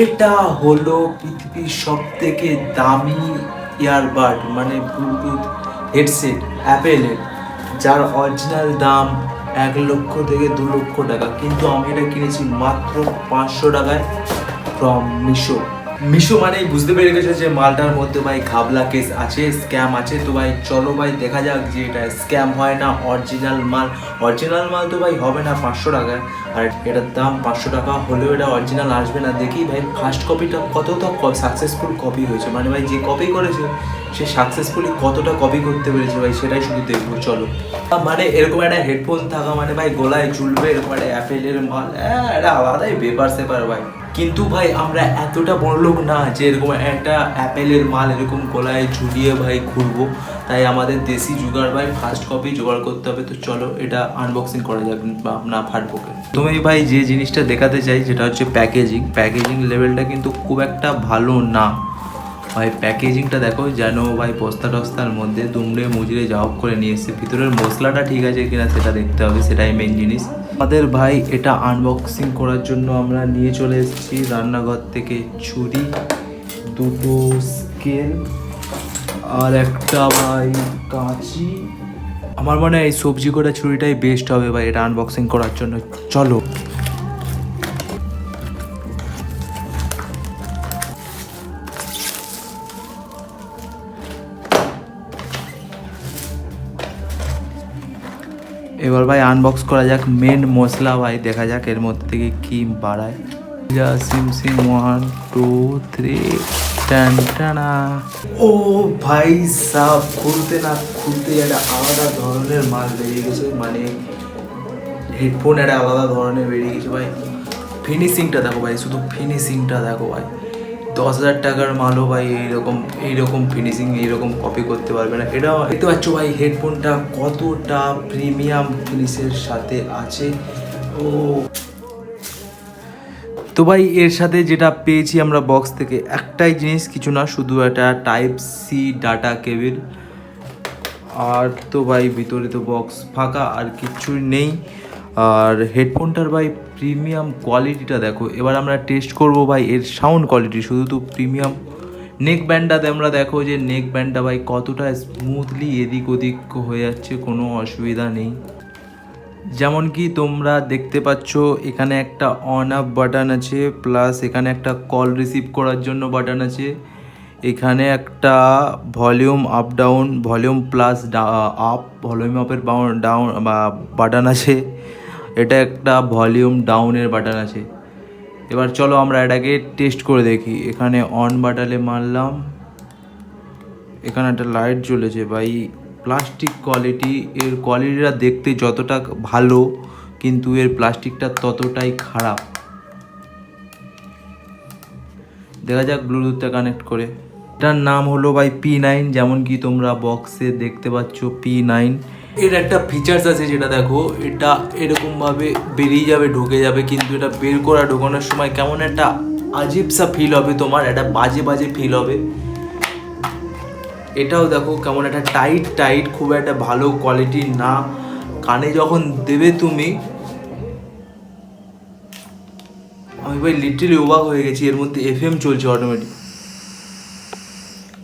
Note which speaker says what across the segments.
Speaker 1: এটা হলো পৃথিবীর সব থেকে দামি ইয়ারবাড মানে ব্লুটুথ হেডসেট অ্যাপেলের, যার অরিজিনাল দাম 1 লক্ষ থেকে 2 লক্ষ টাকা, কিন্তু আমি এটা কিনেছি মাত্র 500 টাকায় ফ্রম মিশো। মিশো মানেই বুঝতে পেরে গেছে যে মালটার মধ্যে ভাই ঘাবলা কেস আছে, স্ক্যাম আছে। তো ভাই চলো ভাই দেখা যাক যে এটা স্ক্যাম হয় না অরিজিনাল মাল। অরিজিনাল মাল তো ভাই হবে না 500 টাকায়, আর এটার দাম 500 টাকা হলেও এটা অরিজিনাল আসবে না। দেখি ভাই ফার্স্ট কপিটা কতটা সাকসেসফুল কপি হয়েছে, মানে ভাই যে কপি করেছে সে সাকসেসফুলি কতটা কপি করতে পেরেছে ভাই, সেটাই শুধু দেখবো চলো। মানে এরকম একটা হেডফোন থাকা মানে ভাই গলায় ঝুলবে, এরকম একটা অ্যাপেলের মাল, এটা আলাদাই ব্যাপার স্যাপার ভাই। কিন্তু ভাই আমরা এতটা বড় লোক না যে এরকম একটা অ্যাপেলের মাল এরকম গলায় ঝুলিয়ে ভাই ঘুরবো, তাই আমাদের দেশি জোগাড় ভাই ফার্স্ট কপি জোগাড় করতে হবে। তো চলো এটা আনবক্সিং করা যাক বা না ফাটবোকে। তুমি ভাই যে জিনিসটা দেখাতে চাই যেটা হচ্ছে প্যাকেজিং লেভেলটা কিন্তু খুব একটা ভালো না ভাই। প্যাকেজিংটা দেখো যেন ভাই বস্তা টস্তার মধ্যে দুমড়ে মুজড়ে যাও করে নিয়ে এসছে, ভিতরের মশলাটা ঠিক আছে কিনা সেটা দেখতে হবে, সেটাই মেন জিনিস আমাদের ভাই। এটা আনবক্সিং করার জন্য আমরা নিয়ে চলে এসেছি রান্নাঘর থেকে ছুরি, দুটো স্কেল আর একটা ভাই কাঁচি। আমার মনে হয় এই সবজি করা ছুরিটাই বেস্ট হবে ভাই এটা আনবক্সিং করার জন্য। চলো এবার ভাই আনবক্স করা যাক মেন মশলা ভাই, দেখা যাক এর মধ্যে থেকে কি বাড়ায়। যা সিম 1 2 3 টান টানা। ও ভাই সাব খুলতে না খুলতে একটা আলাদা ধরনের মাল বেরিয়ে গেছে, মানে হেডফোন একটা আলাদা ধরনের বেরিয়ে গেছে ভাই। ফিনিশিংটা দেখো ভাই, শুধু ফিনিশিংটা দেখো ভাই। 10,000 টাকার মালও ভাই এইরকম ফিনিশিং এইরকম কপি করতে পারবে না। এটা দেখতে পাচ্ছ ভাই হেডফোনটা কতটা প্রিমিয়াম ফিনিশের সাথে আছে। ও তো ভাই এর সাথে যেটা পেয়েছি আমরা বক্স থেকে একটাই জিনিস, কিছু না, শুধু একটা টাইপ সি ডাটা কেবিল। আর তো ভাই ভিতরে তো বক্স ফাঁকা আর কিচ্ছুই নেই। আর হেডফোনটার ভাই প্রিমিয়াম কোয়ালিটিটা দেখো। এবার আমরা টেস্ট করব ভাই এর সাউন্ড কোয়ালিটি, শুধু তো প্রিমিয়াম। নেক ব্যান্ডটাতে আমরা দেখো যে নেক ব্যান্ডটা ভাই কতটা স্মুথলি এদিক ওদিক হয়ে যাচ্ছে, কোনো অসুবিধা নেই। যেমন কি তোমরা দেখতে পাচ্ছ এখানে একটা অন অফ বাটন আছে, প্লাস এখানে একটা কল রিসিভ করার জন্য বাটন আছে। এখানে একটা volume up down, volume plus up, volume আপের ডাউন বাটন আছে। এটা একটা ভলিউম ডাউনের বাটন আছে। এবার চলো আমরা এটাকে টেস্ট করে দেখি। এখানে অন বাটনে মারলাম, এখানে একটা লাইট জ্বলেছে ভাই। প্লাস্টিক কোয়ালিটি, এর কোয়ালিটিটা দেখতে যতটা ভালো কিন্তু এর প্লাস্টিকটা ততটাই খারাপ। দেখা যাক ব্লুটুথটা কানেক্ট করে। এটার নাম হলো ভাই P9, যেমন কি তোমরা বক্সে দেখতে পাচ্ছ P9। এর একটা ফিচার্স আছে যেটা দেখো, এটা এরকমভাবে বেরিয়ে যাবে ঢুকে যাবে, কিন্তু এটা বের করা ঢোকানোর সময় কেমন একটা আজীব সা ফিল হবে, তোমার একটা বাজে বাজে ফিল হবে। এটাও দেখো কেমন একটা টাইট, খুব একটা ভালো কোয়ালিটির না। কানে যখন দেবে তুমি, আমি ভাই লিটারালি অবাক হয়ে গেছি, এর মধ্যে FM চলছে অটোমেটিক।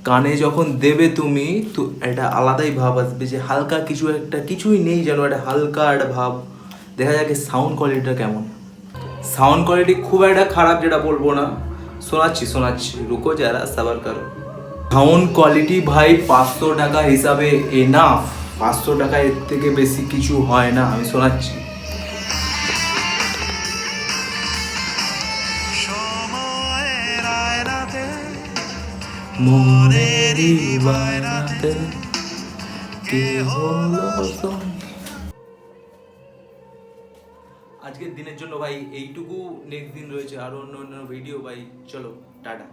Speaker 1: কানে যখন দেবে তুমি তো একটা আলাদাই ভাব আসবে, যে হালকা কিছু একটা, কিছুই নেই যেন, একটা হালকা একটা ভাব। দেখা যাক সাউন্ড কোয়ালিটিটা কেমন। সাউন্ড কোয়ালিটি খুব একটা খারাপ যেটা বলবো না, শোনাচ্ছি রুকো যারা সাবার করো। সাউন্ড কোয়ালিটি ভাই 500 টাকা হিসাবে এনাফ। 500 টাকা এর থেকে বেশি কিছু হয় না। আমি শোনাচ্ছি। মনেরই বায়নাতে কে হলো আজকের দিনের জন্য ভাই এইটুকু। নেক্সট দিন রয়েছে আরো অন্য ভিডিও ভাই। চলো টাটা।